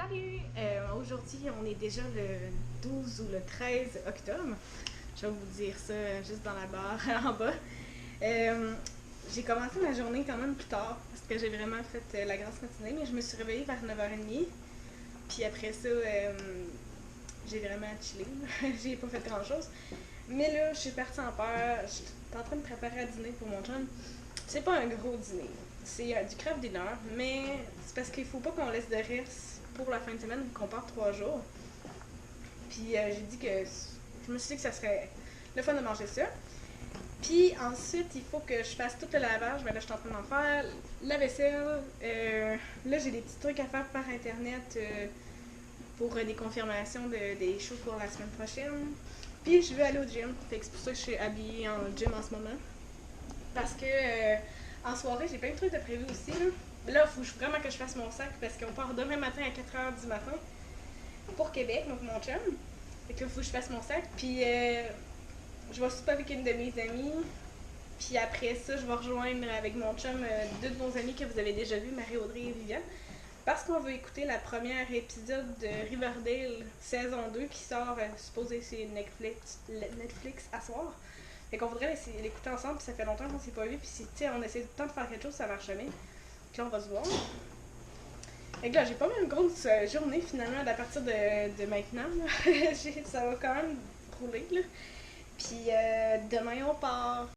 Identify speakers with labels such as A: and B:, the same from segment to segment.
A: Salut! Aujourd'hui, on est déjà le 12 ou le 13 octobre. Je vais vous dire ça juste dans la barre en bas. J'ai commencé ma journée quand même plus tard parce que j'ai vraiment fait la grasse matinée, mais je me suis réveillée vers 9h30. Puis après ça, j'ai vraiment chillé. J'ai pas fait grand chose. Mais là, je suis partie en peur. J'étais en train de préparer à dîner pour mon chum. C'est pas un gros dîner. C'est du crève dinner, mais c'est parce qu'il faut pas qu'on laisse de reste pour la fin de semaine, qu'on part 3 jours. Puis j'ai dit que je me suis dit que ça serait le fun de manger ça. Puis ensuite, il faut que je fasse tout le lavage. Ben là, je suis en train d'en faire. La vaisselle. Là, j'ai des petits trucs à faire par internet pour des confirmations des shows pour la semaine prochaine. Puis je veux aller au gym. Fait que c'est pour ça que je suis habillée en gym en ce moment. Parce que en soirée, j'ai plein de trucs de prévu aussi. Là, il faut vraiment que je fasse mon sac parce qu'on part demain matin à 4h du matin pour Québec, donc mon chum. Fait que là, il faut que je fasse mon sac. Puis je vais souper avec une de mes amies. Puis après ça, je vais rejoindre avec mon chum deux de nos amis que vous avez déjà vus, Marie-Audrey et Viviane. Parce qu'on veut écouter la première épisode de Riverdale saison 2 qui sort, supposé c'est Netflix à soir. Fait qu'on voudrait l'écouter ensemble, puis ça fait longtemps qu'on s'est pas vu, puis si on essaie tout le temps de faire quelque chose, ça marche jamais. Donc là, on va se voir. Fait que là, j'ai pas mal une grosse journée finalement à partir de maintenant. Ça va quand même rouler, là. Puis demain, on part.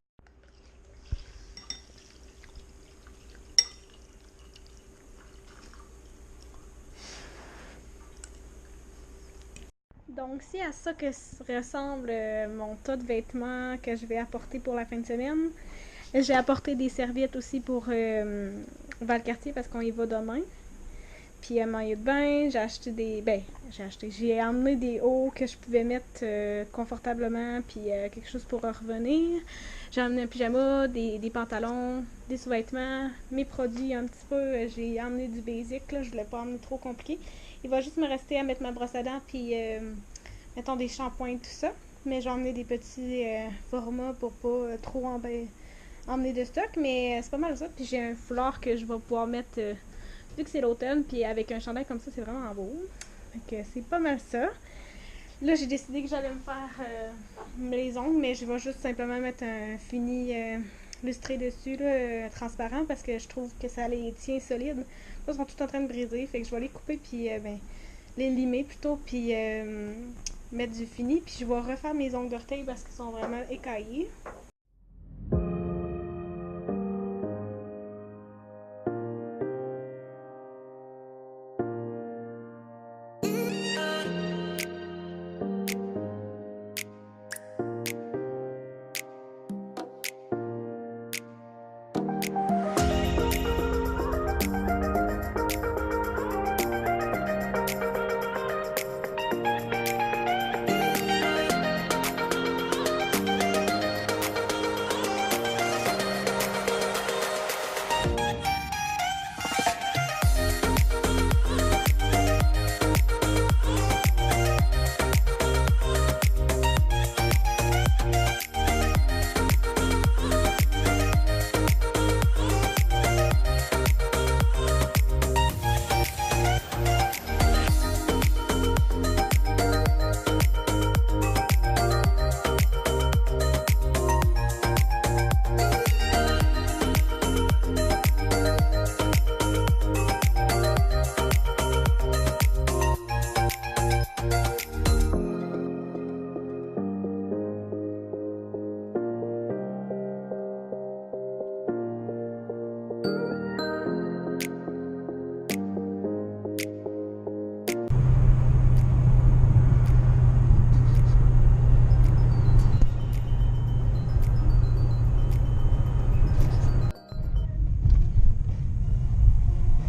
A: Donc, c'est à ça que ressemble mon tas de vêtements que je vais apporter pour la fin de semaine. J'ai apporté des serviettes aussi pour Valcartier parce qu'on y va demain. Puis un maillot de bain, j'ai emmené des hauts que je pouvais mettre confortablement, puis quelque chose pour revenir. J'ai emmené un pyjama, des pantalons, des sous-vêtements, mes produits un petit peu. J'ai emmené du basic, là, je voulais pas emmener trop compliqué. Il va juste me rester à mettre ma brosse à dents, puis mettons des shampoings, tout ça. Mais j'ai emmené des petits formats pour pas trop emmener de stock, mais c'est pas mal ça. Puis j'ai un foulard que je vais pouvoir mettre vu que c'est l'automne, puis avec un chandail comme ça, c'est vraiment beau. Donc c'est pas mal ça. Là, j'ai décidé que j'allais me faire les ongles, mais je vais juste simplement mettre un fini lustré dessus, là, transparent, parce que je trouve que ça les tient solides. Là, ils sont tous en train de briser, fait que je vais les couper, puis les limer plutôt, puis mettre du fini. Puis je vais refaire mes ongles d'orteil parce qu'ils sont vraiment écaillés.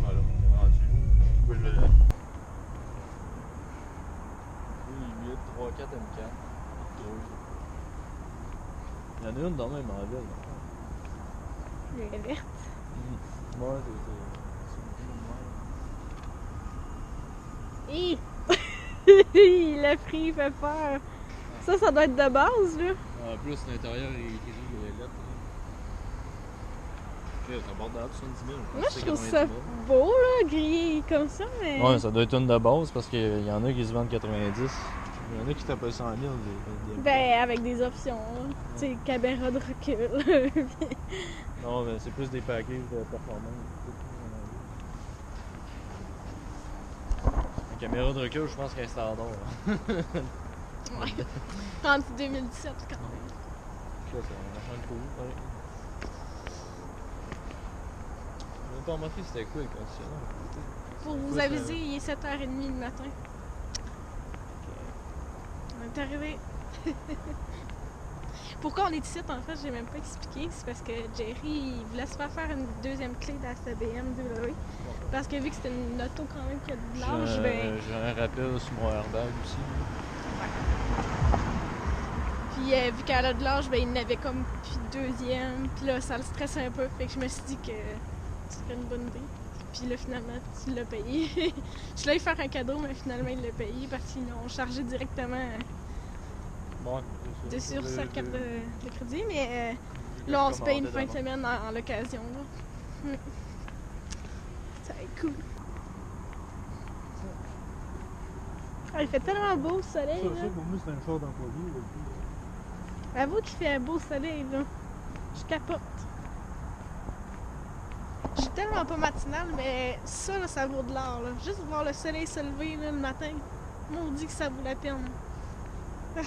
B: Alors, on est rendu. Pourquoi je vais là? 8, 3, 4 M4. Il y en a une dans le même en ville.
A: Elle est verte.
B: Ouais,
A: Hi! Le prix il fait peur. Ça doit être de base, là.
B: En plus, l'intérieur est écrit les lettres. C'est abordable, 70 000.
A: Moi, je trouve
B: 90
A: ça
B: 000.
A: beau, là, grillé comme ça, mais.
C: Ouais, ça doit être une de base parce qu'il y en a qui se vendent 90. Il y en a qui tapent 100 000.
A: Ben, avec des options, là. Tu sais, caméra de recul.
C: Non, mais c'est plus des packages de performance. La caméra de recul, je pense qu'elle est standard.
A: Ouais. En 2017, quand même.
C: Ça, c'est un machin de cool, pareil. Je vais pas remarqué c'était quoi le conditionneur.
A: Pour vous aviser, il est 7h30 le matin. On est arrivé. Pourquoi on est ici, en fait, j'ai même pas expliqué. C'est parce que Jerry, il voulait se faire une deuxième clé dans sa BMW. Parce que vu que c'était une auto quand même qui a de l'âge, ben.
C: J'ai un rappel sur mon airbag aussi.
A: Puis vu qu'elle a de l'âge, ben il n'avait comme plus de deuxième. Puis là, ça le stressait un peu. Fait que je me suis dit que c'était une bonne idée. Puis là, finalement, tu l'as payé. Je voulais lui faire un cadeau, mais finalement, il l'a payé parce qu'ils l'ont chargé directement
C: Ouais,
A: sur sa carte de crédit. Mais là, on se paye une fin de semaine en l'occasion. Ça va être cool. Ah, il fait tellement beau ce soleil.
D: Ça, pour moi, c'est un char d'employé.
A: Avoue qu'il fait un beau soleil, là. Je capote. Je suis tellement pas matinale, mais ça, là, ça vaut de l'or, là. Juste voir le soleil se lever, là, le matin, on dit que ça vaut la peine. Ah.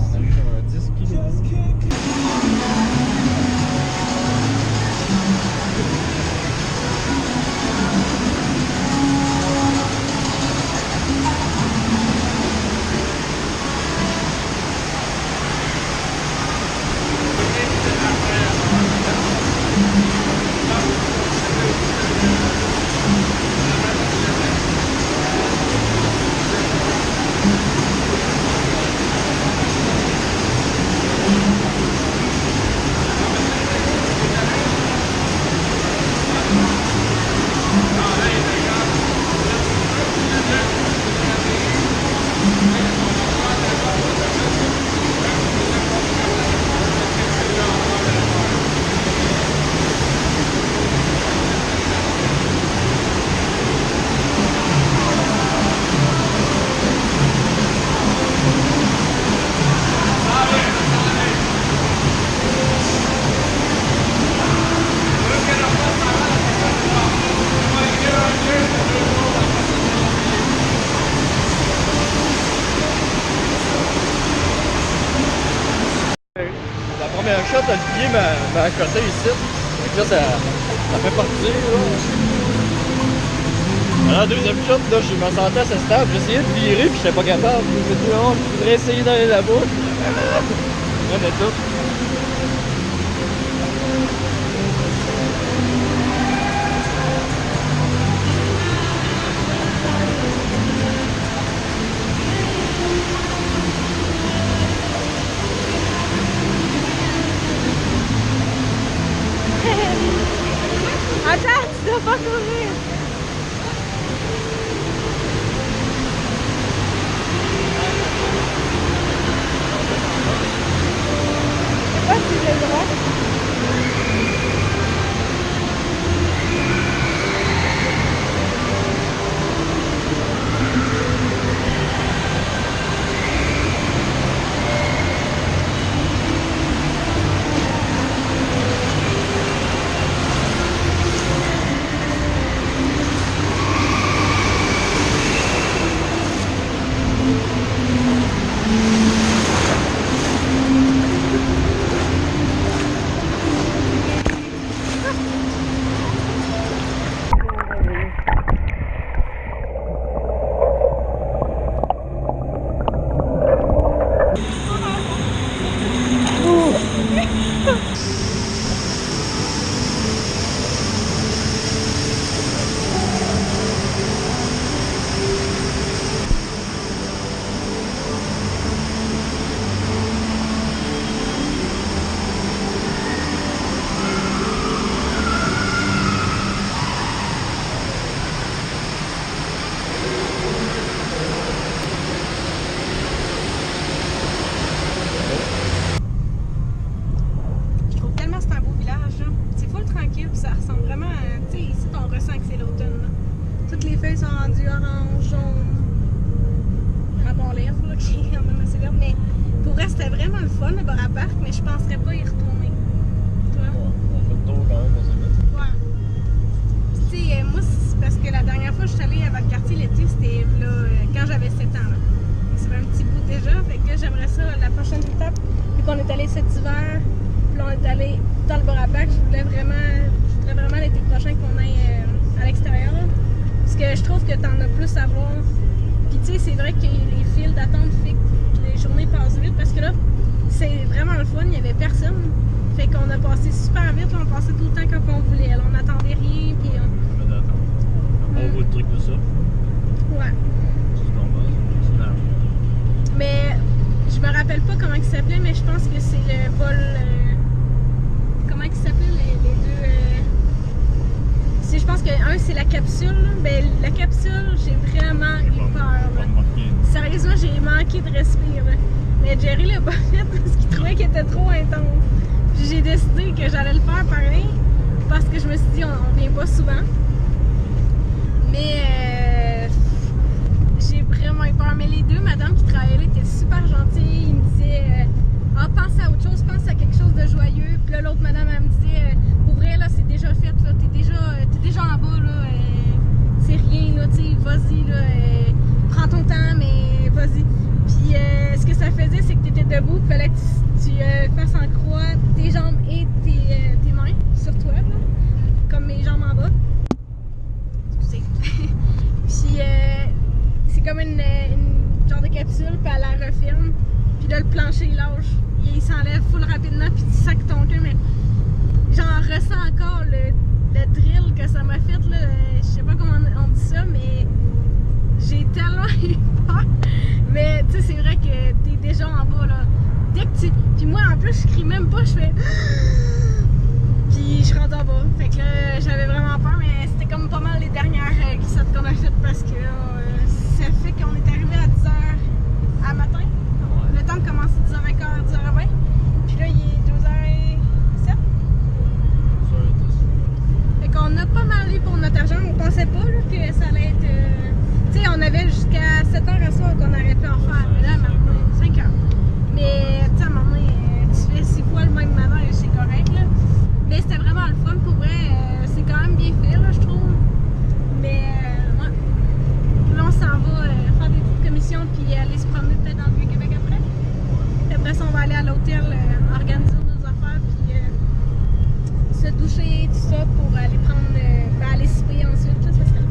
C: On arrive à 10 km. La première shot, Olivier m'a accoté ici. Donc là, ça fait partir. Alors, la deuxième shot, là, je me sentais assez stable. J'ai essayé de virer, puis j'étais pas capable. Je me suis dit, non, je voudrais essayer d'aller là-bas. On est tout.
A: Attends, tu dois pas courir! Je sais pas si j'ai le droit. parc, mais je penserais pas y retourner. Toi?
C: On fait le tour quand même, on s'est mis.
A: Ouais. Puis, tu sais, moi, c'est parce que la dernière fois que je suis allée à Valcartier l'été, c'était là, quand j'avais 7 ans. Là. Ça fait un petit bout déjà. Fait que là, j'aimerais ça, la prochaine étape, vu qu'on est allé cet hiver, puis là, on est allé dans le Borapac, je voudrais vraiment l'été prochain qu'on aille à l'extérieur. Là. Parce que je trouve que t'en as plus à voir. Puis, tu sais, c'est vrai que les files d'attente fait que les journées passent vite parce que là, c'est vraiment le fun, il n'y avait personne. Fait qu'on a passé super vite, là, on passait tout le temps quand on voulait. Là, on n'attendait rien, puis on...
B: Mais d'attendre. On voit le truc de ça.
A: Ouais.
B: C'est normal, c'est large.
A: Mais je me rappelle pas comment il s'appelait, mais je pense que c'est le vol... comment il s'appelait les deux... je pense que un c'est la capsule. Là. Ben, la capsule, j'ai vraiment eu peur. Là. Sérieusement, j'ai manqué de respirer. Là. Mais Jerry l'a pas fait parce qu'il trouvait qu'elle était trop intense. Puis j'ai décidé que j'allais le faire pareil parce que je me suis dit on vient pas souvent. Mais j'ai vraiment eu peur. Mais les deux madames qui travaillaient là étaient super gentilles. Ils me disaient pense à autre chose, pense à quelque chose de joyeux. Puis là, l'autre madame elle me disait pour vrai là c'est déjà fait, là, t'es déjà en bas là. C'est rien là, tu sais, vas-y là. Prends ton temps, mais vas-y. Puis ce que ça faisait, c'est que tu étais debout, il fallait que tu fasses en croix tes jambes et tes mains sur toi, là, comme mes jambes en bas. Excusez. Puis c'est comme une genre de capsule, puis elle la referme. Puis là, le plancher il lâche. Il s'enlève full rapidement, puis tu sacs ton cœur, mais j'en ressens encore le drill que ça m'a fait, là. Je sais pas comment on dit ça, mais j'ai tellement eu peur. Mais tu sais, c'est vrai que t'es déjà en bas là. Dès que tu. Puis moi en plus, je crie même pas, je fais. Puis je suis rendue en bas. Fait que là, j'avais vraiment peur, mais c'était comme pas mal les dernières glissades qu'on a faites parce que ça fait qu'on est arrivé à 10h à matin. Le temps de commencer 10h15, 10h20. Puis là, il est 2h07. Fait qu'on a pas mal eu pour notre argent. On pensait pas là, que ça allait être. Tu sais, on avait jusqu'à 7h à soir qu'on aurait pu en faire, mais là, maintenant, 5h. Mais, tu sais, à un moment donné, tu fais 6 fois le même manège, c'est correct, là. Mais c'était vraiment le fun, pour vrai, c'est quand même bien fait, là, je trouve. Mais, ouais. Là, on s'en va faire des petites commissions, puis aller se promener peut-être dans le Vieux-Québec après. Puis après ça, on va aller à l'hôtel, organiser nos affaires, puis se doucher, tout ça, pour aller prendre, aller souper ensuite, là, ça serait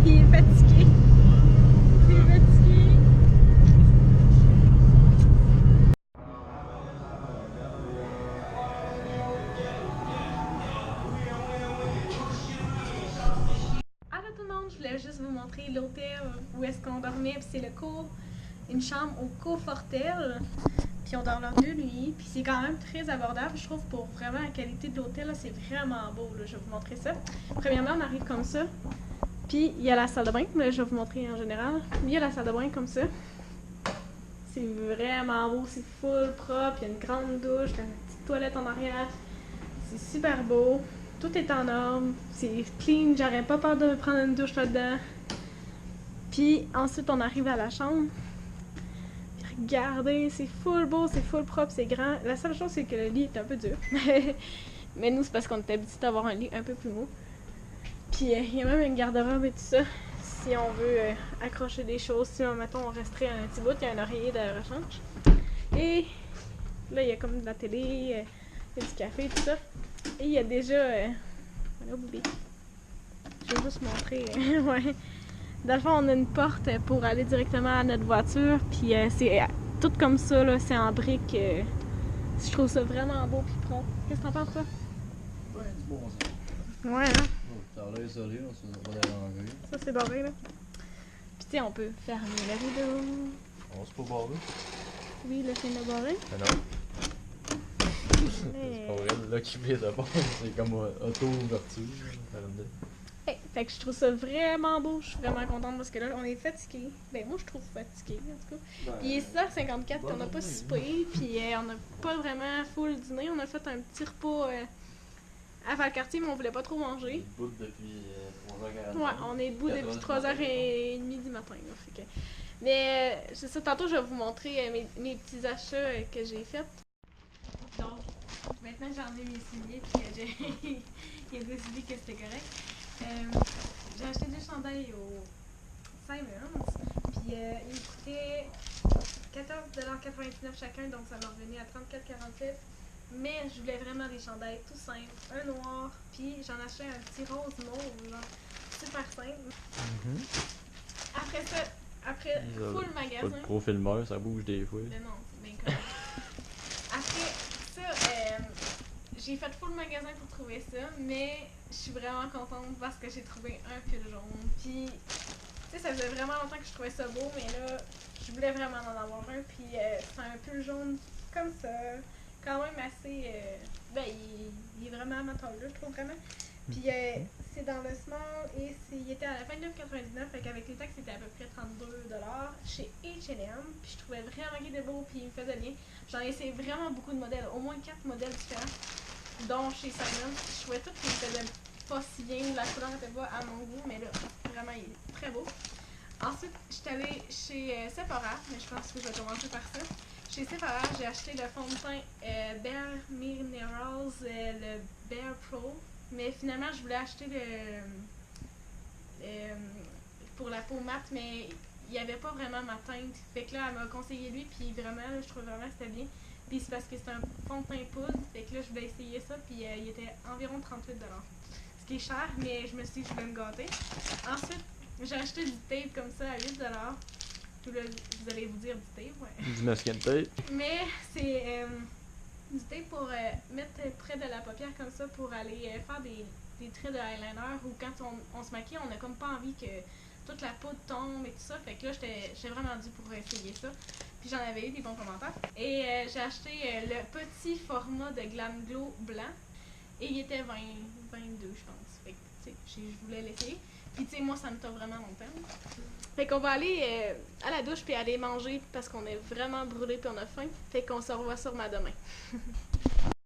A: il est fatigué. Il est fatigué. Alors tout le monde, je voulais juste vous montrer l'hôtel où est-ce qu'on dormait. Puis c'est une chambre au Confortel. Puis on dort là 2 nuits. Puis c'est quand même très abordable, je trouve, pour vraiment la qualité de l'hôtel. Là, c'est vraiment beau. Là. Je vais vous montrer ça. Premièrement, on arrive comme ça. Puis il y a la salle de bain, là, je vais vous montrer en général. Il y a la salle de bain comme ça. C'est vraiment beau, c'est full propre, il y a une grande douche, il y a une petite toilette en arrière. C'est super beau, tout est en ordre, c'est clean, j'aurais pas peur de prendre une douche là-dedans. Puis ensuite on arrive à la chambre. Puis regardez, c'est full beau, c'est full propre, c'est grand. La seule chose c'est que le lit est un peu dur. Mais nous c'est parce qu'on était habitués d'avoir un lit un peu plus mou. Puis il y a même une garde-robe et tout ça, si on veut accrocher des choses, si mettons on resterait un petit bout, il y a un oreiller de rechange. Et là il y a comme de la télé, il y a du café et tout ça. Et il y a déjà... Allô bébé? Je vais juste montrer. Ouais. Dans le fond on a une porte pour aller directement à notre voiture, puis c'est tout comme ça, là, c'est en briques. Je trouve ça vraiment beau puis propre. Qu'est-ce que t'en penses toi?
C: Ouais, du bon sens.
A: Ouais hein?
C: Ça a l'air isolé, on se va déranger.
A: Ça c'est barré là. Puis tu sais, on peut fermer la rideau.
B: On se peut barrer?
A: Oui, le chien de barré.
B: Mais non. C'est pas vrai, là qui vient de bord, c'est comme auto-ouverture.
A: Hey, fait que je trouve ça vraiment beau, je suis vraiment contente parce que là on est fatigué. Ben moi je trouve fatigué en tout cas. Puis il est 6h54 puis on n'a pas soupé, puis on n'a pas vraiment full dîner. On a fait un petit repas à Valcartier mais on voulait pas trop manger.
C: Une bout depuis
A: Ouais, on est debout depuis 3h30 du matin. Là, fait que... Mais c'est ça, tantôt je vais vous montrer mes petits achats que j'ai faits. Donc, maintenant j'en ai mes souliers puis il a décidé que c'était correct. J'ai acheté 2 chandails au Simons, puis ils me coûtaient 14,99$ chacun, donc ça m'a revenu à 34,47$. Mais je voulais vraiment des chandails tout simples, un noir, puis j'en achetais un petit rose mauve, genre super simple. Après ça, après full
C: Pas
A: magasin.
C: de pro filmeur, ça bouge des fois.
A: Mais non, c'est bien correct. Après ça, j'ai fait full magasin pour trouver ça, mais je suis vraiment contente parce que j'ai trouvé un pull jaune. Puis, tu sais, ça faisait vraiment longtemps que je trouvais ça beau, mais là, je voulais vraiment en avoir un. Puis, c'est un pull jaune comme ça, quand même assez. Ben, il est vraiment à ma taille, là, je trouve vraiment. Puis, c'est dans le small et il était à 29,99$, fait qu'avec les taxes, c'était à peu près 32$ chez H&M. Puis, je trouvais vraiment qu'il était beau, puis il me faisait bien. J'en ai essayé vraiment beaucoup de modèles, au moins 4 modèles différents, dont chez Simon. Je trouvais tout qu'il me faisait pas si bien, la couleur n'était pas à mon goût, mais là, vraiment, il est très beau. Ensuite, je suis allée chez Sephora, mais je pense que je vais commencer par ça. Chez Sephora, j'ai acheté le fond de teint Bare Minerals, le Bare Pro. Mais finalement, je voulais acheter pour la peau mate, mais il n'y avait pas vraiment ma teinte. Fait que là, elle m'a conseillé lui, puis vraiment, là, je trouve vraiment que c'était bien. Puis c'est parce que c'est un fond de teint poudre, fait que là, je voulais essayer ça, puis il était environ 38$. Ce qui est cher, mais je me suis dit que je voulais me gâter. Ensuite, j'ai acheté du tape comme ça à 8$. Tout là, vous allez vous dire du tape, ouais.
C: Du masking tape.
A: Mais c'est du tape pour mettre près de la paupière comme ça pour aller faire des traits de eyeliner ou quand on se maquille, on n'a comme pas envie que toute la poudre tombe et tout ça. Fait que là, j'étais vraiment due pour essayer ça. Puis j'en avais eu des bons commentaires. Et j'ai acheté le petit format de Glam Glow blanc. Et il était 22, je pense. Fait que, tu sais, je voulais l'essayer. Puis, tu sais, moi, ça me t'a vraiment longtemps. Fait qu'on va aller à la douche puis aller manger parce qu'on est vraiment brûlé puis on a faim. Fait qu'on se revoit sûrement demain.